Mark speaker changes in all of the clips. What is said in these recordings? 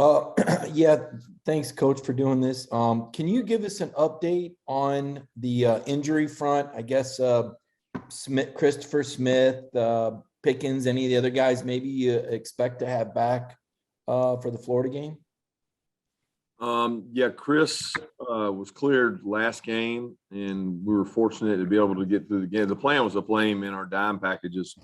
Speaker 1: Uh, yeah, thanks, Coach, for doing this. Can you give us an update on the injury front? I guess Christopher Smith, Pickens, any of the other guys maybe you expect to have back for the Florida game?
Speaker 2: Yeah, Chris was cleared last game, and we were fortunate to be able to get through the game. The plan was to play him in our dime packages,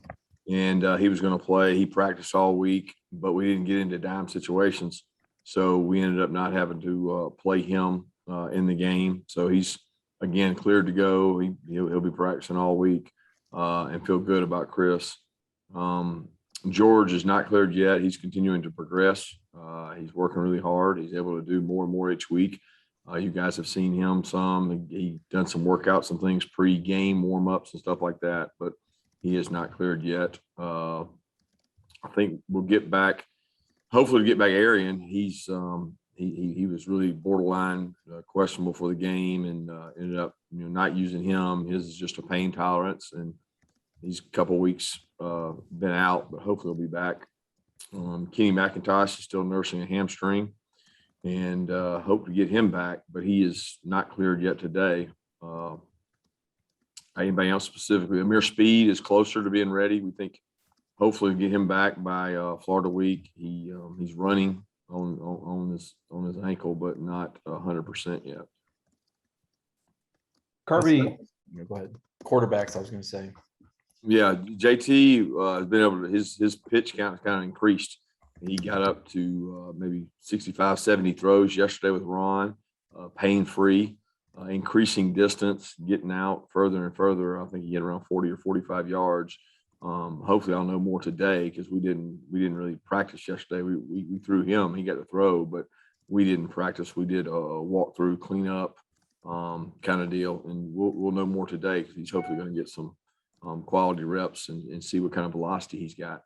Speaker 2: and he was going to play. He practiced all week, but we didn't get into dime situations, so we ended up not having to play him in the game. So he's again cleared to go. He'll be practicing all week, and feel good about Chris. George is not cleared yet. He's continuing to progress. He's working really hard. He's able to do more and more each week. You guys have seen him some. He done some workouts, some things pre-game warm-ups and stuff like that, but he is not cleared yet. I think we'll get back, hopefully to get back Arian. He was really borderline questionable for the game, and ended up not using him. His is just a pain tolerance, and he's a couple weeks been out, but hopefully he'll be back. Kenny McIntosh is still nursing a hamstring, and hope to get him back, but he is not cleared yet today. Anybody else specifically? Amir Speed is closer to being ready. We think hopefully get him back by Florida week. He's running on his ankle, but not 100% yet.
Speaker 3: Kirby,
Speaker 1: Go ahead. Quarterbacks, I was going to say.
Speaker 2: Yeah, JT has been able to, his pitch count has kind of increased. He got up to maybe 65, 70 throws yesterday with Ron, pain-free, increasing distance, getting out further and further. I think he had around 40 or 45 yards. Hopefully I'll know more today, because we didn't really practice yesterday. We threw him, he got to throw, but we didn't practice. We did a walk through, clean up kind of deal, and we'll know more today, because he's hopefully going to get some quality reps and see what kind of velocity he's got.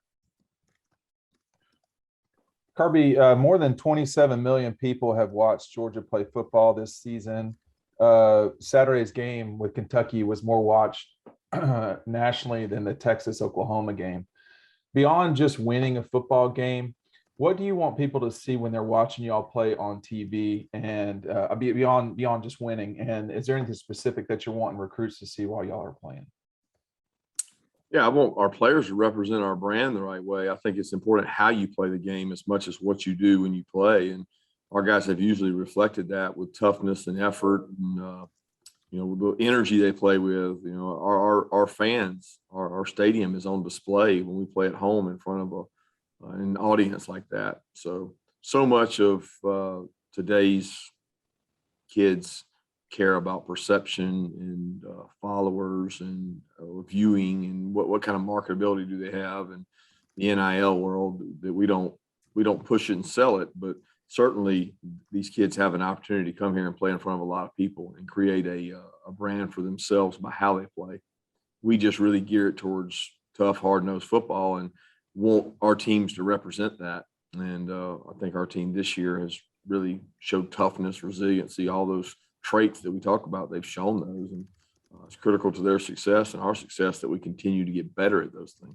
Speaker 3: Kirby, more than 27 million people have watched Georgia play football this season. Saturday's game with Kentucky was more watched nationally than the Texas-Oklahoma game. Beyond just winning a football game, what do you want people to see when they're watching y'all play on TV, and beyond just winning? And is there anything specific that you're wanting recruits to see while y'all are playing?
Speaker 2: Yeah, I want our players to represent our brand the right way. I think it's important how you play the game as much as what you do when you play. And our guys have usually reflected that with toughness and effort, and the energy they play with. Our fans, our stadium is on display when we play at home in front of an audience like that. So much of today's kids care about perception and followers and viewing, and what kind of marketability do they have in the NIL world, that we don't push it and sell it, but certainly these kids have an opportunity to come here and play in front of a lot of people and create a brand for themselves by how they play. We just really gear it towards tough, hard-nosed football and want our teams to represent that. And I think our team this year has really showed toughness, resiliency, all those traits that we talk about. They've shown those, and it's critical to their success and our success that we continue to get better at those things.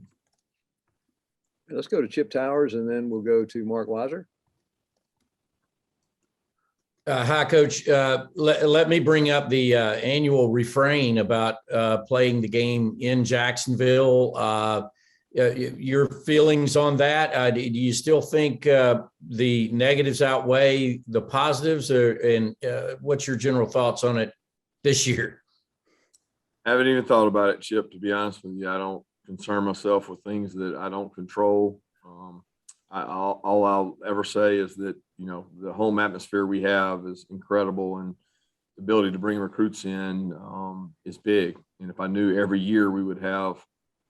Speaker 4: Let's go to Chip Towers, and then we'll go to Mark Weiser.
Speaker 5: Hi, Coach. Let me bring up the annual refrain about playing the game in Jacksonville. Your feelings on that? Do you still think the negatives outweigh the positives, and what's your general thoughts on it this year?
Speaker 2: I haven't even thought about it, Chip, to be honest with you. I don't concern myself with things that I don't control. All I'll ever say is that, the home atmosphere we have is incredible, and the ability to bring recruits in is big. And if I knew every year we would have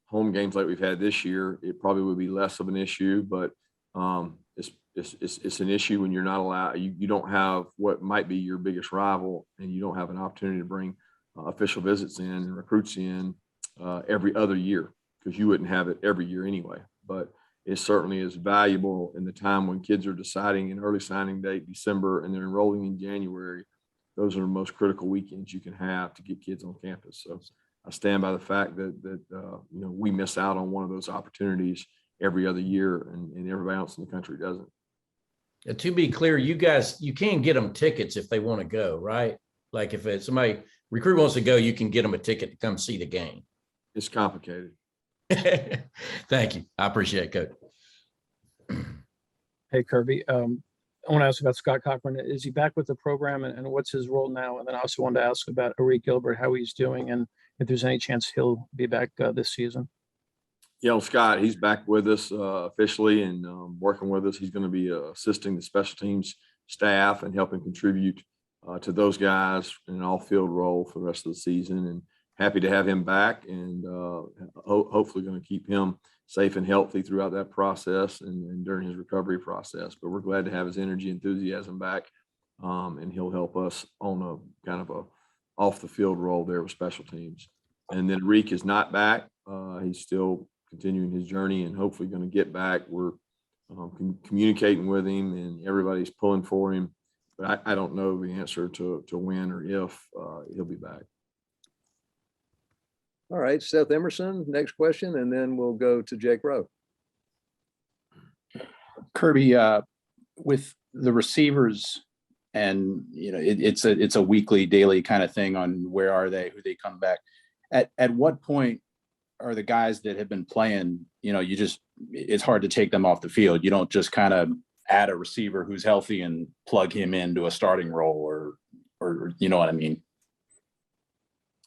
Speaker 2: home games like we've had this year, it probably would be less of an issue. But it's an issue when you're not allowed. You don't have what might be your biggest rival, and you don't have an opportunity to bring official visits in and recruits in every other year, because you wouldn't have it every year anyway. But it certainly is valuable in the time when kids are deciding an early signing date, December, and they're enrolling in January. Those are the most critical weekends you can have to get kids on campus. So I stand by the fact that we miss out on one of those opportunities every other year, and everybody else in the country doesn't.
Speaker 5: To be clear, you guys, you can get them tickets if they want to go, right? Like if it's somebody recruit wants to go, you can get them a ticket to come see the game.
Speaker 2: It's complicated.
Speaker 5: Thank you. I appreciate it, Coach.
Speaker 6: Hey, Kirby. I want to ask about Scott Cochran. Is he back with the program and what's his role now? And then I also wanted to ask about Arik Gilbert, how he's doing and if there's any chance he'll be back this season.
Speaker 2: Scott, he's back with us officially and working with us. He's going to be assisting the special teams staff and helping contribute to those guys in an all-field role for the rest of the season. And happy to have him back and hopefully going to keep him safe and healthy throughout that process and during his recovery process. But we're glad to have his energy, enthusiasm back, and he'll help us on a kind of a off-the-field role there with special teams. And then Reek is not back. He's still continuing his journey and hopefully going to get back. We're communicating with him and everybody's pulling for him, but I don't know the answer to when or if he'll be back.
Speaker 4: All right, Seth Emerson, next question, and then we'll go to Jake Rowe.
Speaker 7: Kirby, with the receivers and, it's a weekly, daily kind of thing on where are they, who they come back. At what point are the guys that have been playing, it's hard to take them off the field. You don't just kind of add a receiver who's healthy and plug him into a starting role or you know what I mean?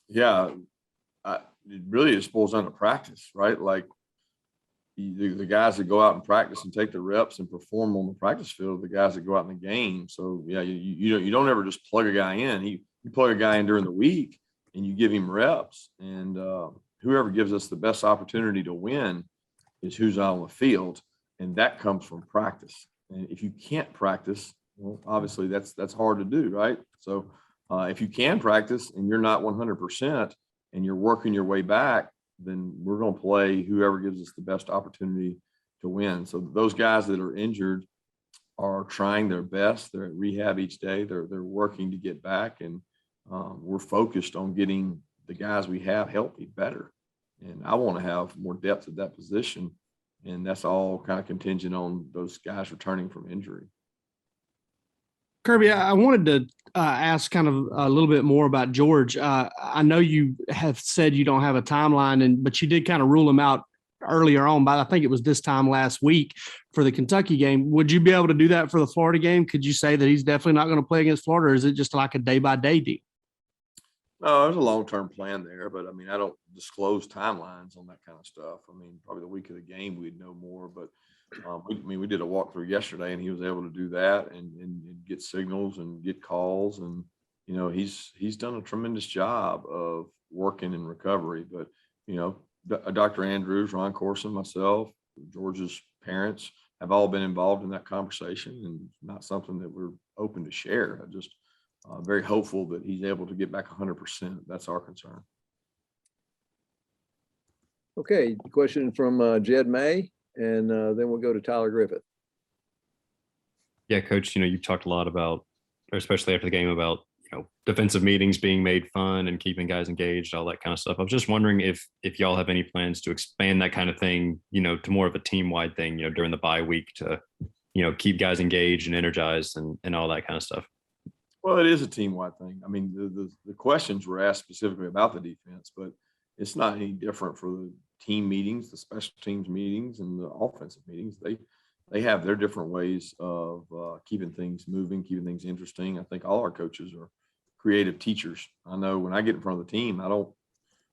Speaker 2: Yeah, it really just boils down to practice, right? Like the guys that go out and practice and take the reps and perform on the practice field, the guys that go out in the game. So yeah, you don't ever just plug a guy in. You plug a guy in during the week and you give him reps, and whoever gives us the best opportunity to win is who's out on the field, and that comes from practice. And if you can't practice, well, obviously that's hard to do, right? So if you can practice and you're not 100% and you're working your way back, then we're going to play whoever gives us the best opportunity to win. So those guys that are injured are trying their best. They're at rehab each day. They're working to get back, and we're focused on getting the guys we have healthy better. And I want to have more depth at that position, and that's all kind of contingent on those guys returning from injury.
Speaker 8: Kirby, I wanted to ask kind of a little bit more about George. I know you have said you don't have a timeline, but you did kind of rule him out earlier on, but I think it was this time last week for the Kentucky game. Would you be able to do that for the Florida game? Could you say that he's definitely not going to play against Florida, or is it just like a day-by-day deal?
Speaker 2: No, there's a long-term plan there, but I mean, I don't disclose timelines on that kind of stuff. I mean, probably the week of the game, we'd know more, but we did a walkthrough yesterday and he was able to do that and get signals and get calls. And, he's done a tremendous job of working in recovery, but, Dr. Andrews, Ron Corson, myself, George's parents have all been involved in that conversation, and not something that we're open to share. I just, very hopeful that he's able to get back 100%. That's our concern.
Speaker 4: Okay, question from Jed May, and then we'll go to Tyler Griffith.
Speaker 9: Yeah, Coach, you've talked a lot about, or especially after the game, about, defensive meetings being made fun and keeping guys engaged, all that kind of stuff. I was just wondering if y'all have any plans to expand that kind of thing, to more of a team-wide thing, during the bye week to, keep guys engaged and energized and all that kind of stuff.
Speaker 2: Well, it is a team-wide thing. I mean, the questions were asked specifically about the defense, but it's not any different for the team meetings, the special teams meetings, and the offensive meetings. They have their different ways of keeping things moving, keeping things interesting. I think all our coaches are creative teachers. I know when I get in front of the team, I don't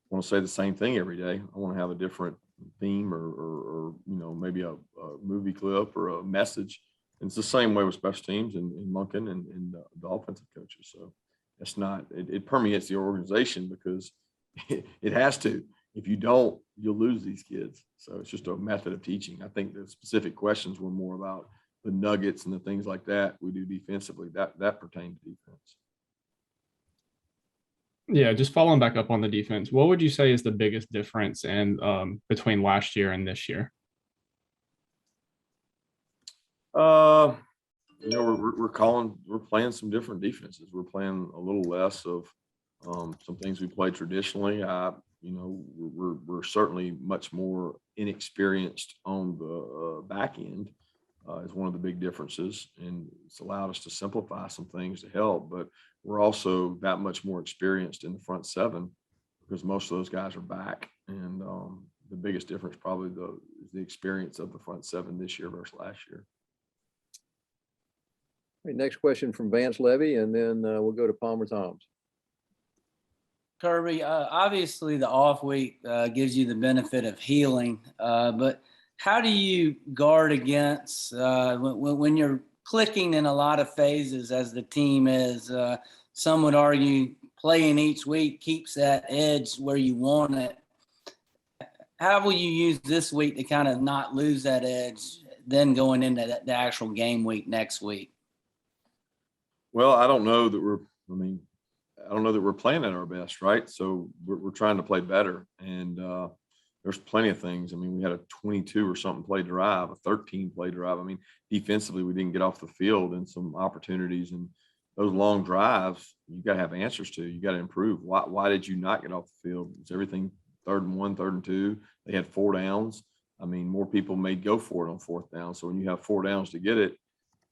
Speaker 2: want to say the same thing every day. I want to have a different theme or maybe a movie clip or a message. And it's the same way with special teams and Monken and the offensive coaches. So it's not, it permeates the organization because it has to. If you don't, you'll lose these kids. So it's just a method of teaching. I think the specific questions were more about the nuggets and the things like that we do defensively. That pertained to defense.
Speaker 10: Yeah, just following back up on the defense, what would you say is the biggest difference between last year and this year?
Speaker 2: We're playing some different defenses. We're playing a little less of some things we played traditionally. We're certainly much more inexperienced on the back end. is one of the big differences, and it's allowed us to simplify some things to help. But we're also that much more experienced in the front seven because most of those guys are back, and the biggest difference probably is the experience of the front seven this year versus last year.
Speaker 4: All right, next question from Vance Levy, and then we'll go to Palmer Thombs.
Speaker 11: Kirby, obviously the off week gives you the benefit of healing, but how do you guard against when you're clicking in a lot of phases as the team is? Some would argue playing each week keeps that edge where you want it. How will you use this week to kind of not lose that edge then going into the actual game week next week?
Speaker 2: Well, I don't know that we're playing at our best, right? So we're trying to play better, and there's plenty of things. I mean, we had a 22 or something play drive, a 13 play drive. I mean, defensively, we didn't get off the field and some opportunities, and those long drives, you got to have answers to. You got to improve. Why did you not get off the field? Is everything 3rd and 1, 3rd and 2? They had 4 downs. I mean, more people may go for it on 4th down. So when you have 4 downs to get it,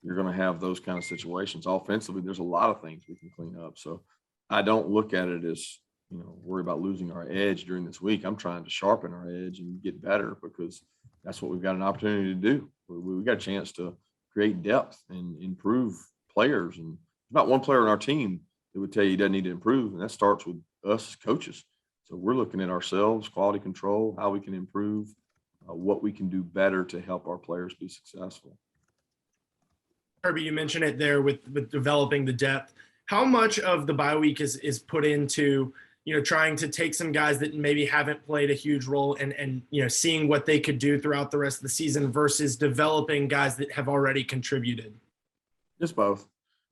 Speaker 2: you're going to have those kind of situations. Offensively, there's a lot of things we can clean up. So I don't look at it as, worry about losing our edge during this week. I'm trying to sharpen our edge and get better because that's what we've got an opportunity to do. We've got a chance to create depth and improve players. And there's not one player on our team that would tell you he doesn't need to improve. And that starts with us as coaches. So we're looking at ourselves, quality control, how we can improve, what we can do better to help our players be successful.
Speaker 12: Kirby, you mentioned it there with developing the depth. How much of the bye week is put into, trying to take some guys that maybe haven't played a huge role and seeing what they could do throughout the rest of the season versus developing guys that have already contributed?
Speaker 2: Just both.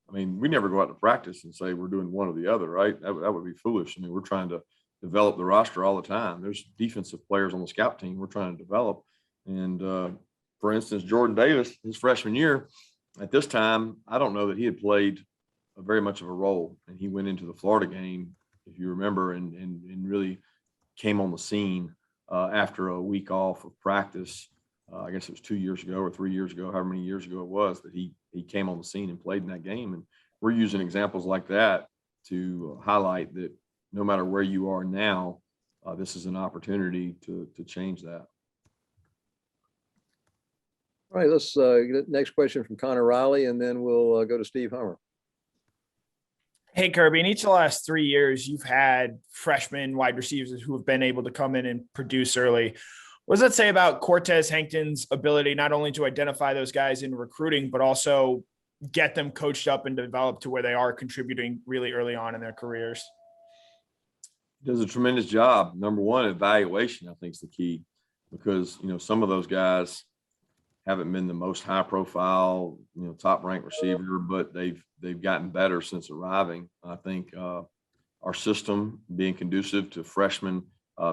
Speaker 2: I mean, we never go out to practice and say we're doing one or the other, right? That would be foolish. I mean, we're trying to develop the roster all the time. There's defensive players on the scout team we're trying to develop. And for instance, Jordan Davis, his freshman year, at this time, I don't know that he had played very much of a role. And he went into the Florida game, if you remember, and really came on the scene after a week off of practice. I guess it was 2 years ago or 3 years ago, however many years ago it was, that he came on the scene and played in that game. And we're using examples like that to highlight that no matter where you are now, this is an opportunity to change that.
Speaker 4: All right, let's get the next question from Connor Riley, and then we'll go to Steve Hummer.
Speaker 13: Hey, Kirby, in each of the last 3 years, you've had freshman wide receivers who have been able to come in and produce early. What does that say about Cortez Hankton's ability not only to identify those guys in recruiting, but also get them coached up and developed to where they are contributing really early on in their careers?
Speaker 2: Does a tremendous job. Number one, evaluation, I think, is the key, because some of those guys haven't been the most high profile, top ranked receiver, but they've gotten better since arriving. I think our system being conducive to freshmen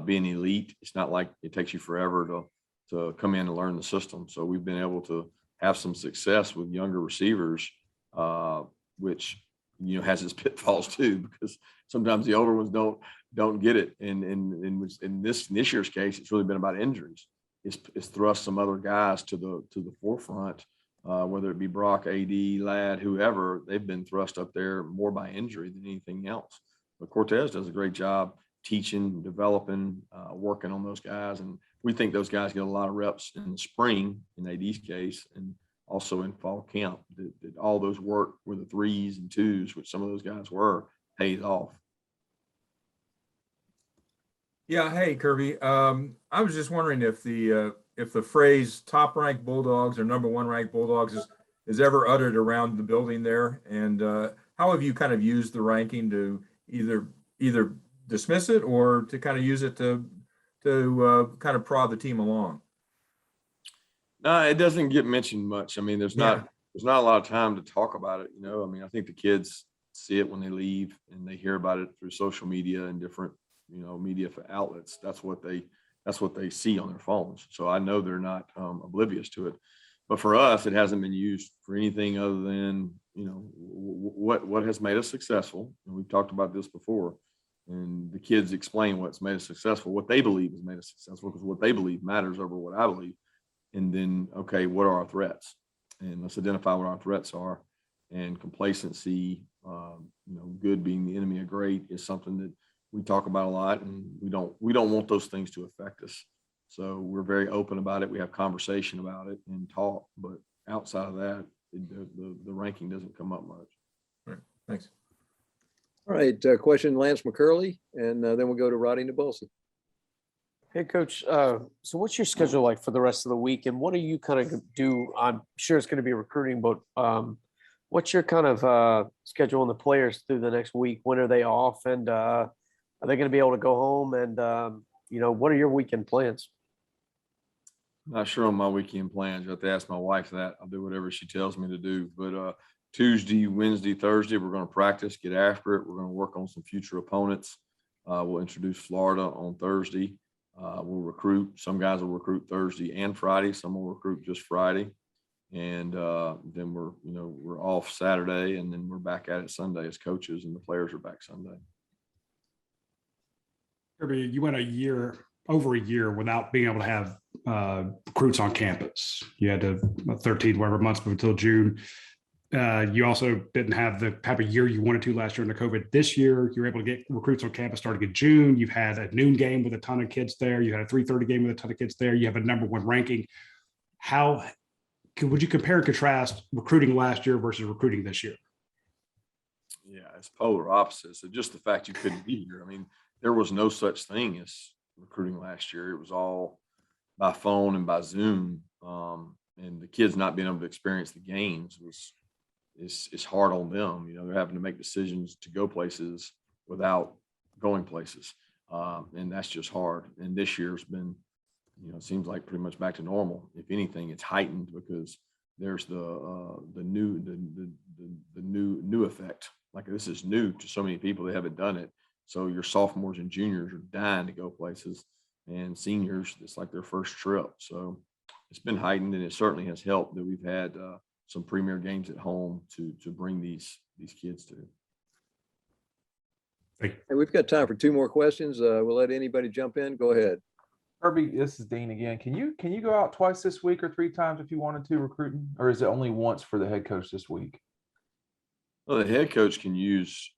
Speaker 2: being elite, it's not like it takes you forever to come in and learn the system. So we've been able to have some success with younger receivers, which has its pitfalls too, because sometimes the older ones don't get it. And in this year's case, it's really been about injuries. It's thrust some other guys to the forefront, whether it be Brock, AD, Ladd, whoever. They've been thrust up there more by injury than anything else. But Cortez does a great job teaching, developing, working on those guys. And we think those guys get a lot of reps in the spring, in AD's case, and also in fall camp. That all those work with the 3s and 2s, which some of those guys were, pays off.
Speaker 14: Yeah. Hey, Kirby. I was just wondering if the phrase top ranked Bulldogs or number 1 ranked Bulldogs is ever uttered around the building there. And how have you kind of used the ranking to either dismiss it or to kind of use it to kind of prod the team along?
Speaker 2: No, it doesn't get mentioned much. I mean, there's not a lot of time to talk about it. I mean, I think the kids see it when they leave and they hear about it through social media and different media outlets. That's what they see on their phones. So I know they're not oblivious to it. But for us, it hasn't been used for anything other than what has made us successful. And we've talked about this before. And the kids explain what's made us successful, what they believe has made us successful, because what they believe matters over what I believe. And then, okay, what are our threats? and let's identify what our threats are. And complacency, good being the enemy of great, is something that we talk about a lot, and we don't want those things to affect us. So we're very open about it. We have conversation about it and talk, but outside of that, the ranking doesn't come up much.
Speaker 14: All right. Thanks.
Speaker 4: All right, question Lance McCurley, and then we'll go to Roddy Nabulsi.
Speaker 8: Hey, Coach. So what's your schedule like for the rest of the week? And what do you kind of do? I'm sure it's going to be recruiting, but what's your kind of schedule on the players through the next week? When are they off? And are they going to be able to go home? And, what are your weekend plans?
Speaker 2: Not sure on my weekend plans. You have to ask my wife that. I'll do whatever she tells me to do. But Tuesday, Wednesday, Thursday, we're going to practice, get after it. We're going to work on some future opponents. We'll introduce Florida on Thursday. We'll recruit. Some guys will recruit Thursday and Friday. Some will recruit just Friday. And then we're off Saturday, and then we're back at it Sunday as coaches, and the players are back Sunday.
Speaker 15: Kirby, you went over a year without being able to have recruits on campus. You had to 13 whatever months until June. You also didn't have the type of year you wanted to last year under COVID. This year, you were able to get recruits on campus starting in June. You've had a noon game with a ton of kids there. You had a 3:30 game with a ton of kids there. You have a #1 ranking. Would you compare and contrast recruiting last year versus recruiting this year?
Speaker 2: Yeah, it's polar opposites. So just the fact you couldn't be here. I mean, there was no such thing as recruiting last year. It was all by phone and by Zoom. And the kids not being able to experience the games it's hard on them. They're having to make decisions to go places without going places. And that's just hard. And this year's been, it seems like pretty much back to normal. If anything, it's heightened because there's the new effect. Like, this is new to so many people. They haven't done it. So your sophomores and juniors are dying to go places, and seniors, it's like their first trip. So it's been heightened, and it certainly has helped that we've had some premier games at home to bring these kids to.
Speaker 4: Hey, we've got time for 2 more questions. We'll let anybody jump in. Go ahead.
Speaker 3: Kirby, this is Dean again. Can you go out twice this week or 3 times if you wanted to recruiting, or is it only once for the head coach this week?
Speaker 2: Well, the head coach can use.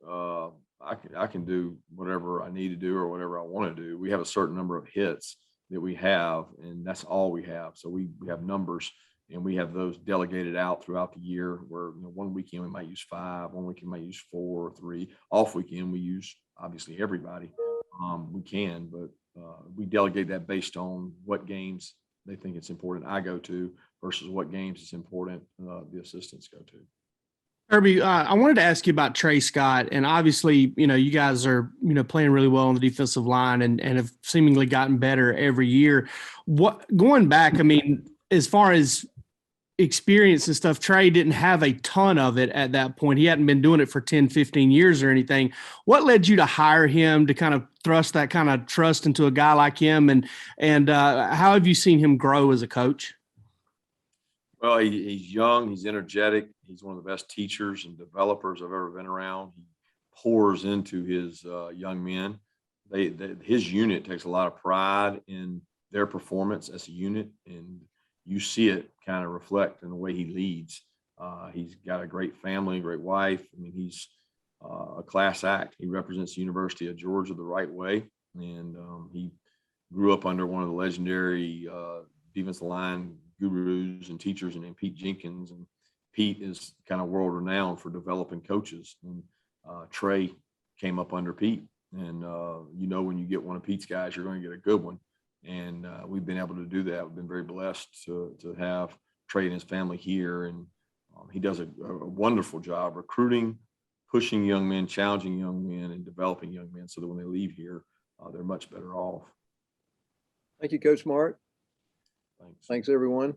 Speaker 2: I can do whatever I need to do or whatever I want to do. We have a certain number of hits that we have, and that's all we have. So we have numbers, and we have those delegated out throughout the year where, one weekend we might use 5, one weekend we might use 4 or 3. Off weekend, we use obviously everybody. We can, but we delegate that based on what games they think it's important I go to versus what games it's important the assistants go to.
Speaker 8: Kirby, I wanted to ask you about Trey Scott, and obviously, you guys are, playing really well on the defensive line and have seemingly gotten better every year. Going back, as far as experience and stuff, Trey didn't have a ton of it at that point. He hadn't been doing it for 10, 15 years or anything. What led you to hire him to kind of thrust that kind of trust into a guy like him? And how have you seen him grow as a coach?
Speaker 2: Well, he's young, he's energetic. He's one of the best teachers and developers I've ever been around. He pours into his young men. His unit takes a lot of pride in their performance as a unit, and you see it kind of reflect in the way he leads. He's got a great family, great wife. He's a class act. He represents the University of Georgia the right way, and he grew up under one of the legendary defensive line gurus and teachers named Pete Jenkins, and Pete is kind of world renowned for developing coaches. And Trey came up under Pete, and when you get one of Pete's guys, you're going to get a good one. And we've been able to do that. We've been very blessed to have Trey and his family here, and he does a wonderful job recruiting, pushing young men, challenging young men, and developing young men so that when they leave here, they're much better off.
Speaker 4: Thank you, Coach Smart.
Speaker 2: Thanks.
Speaker 4: Thanks, everyone.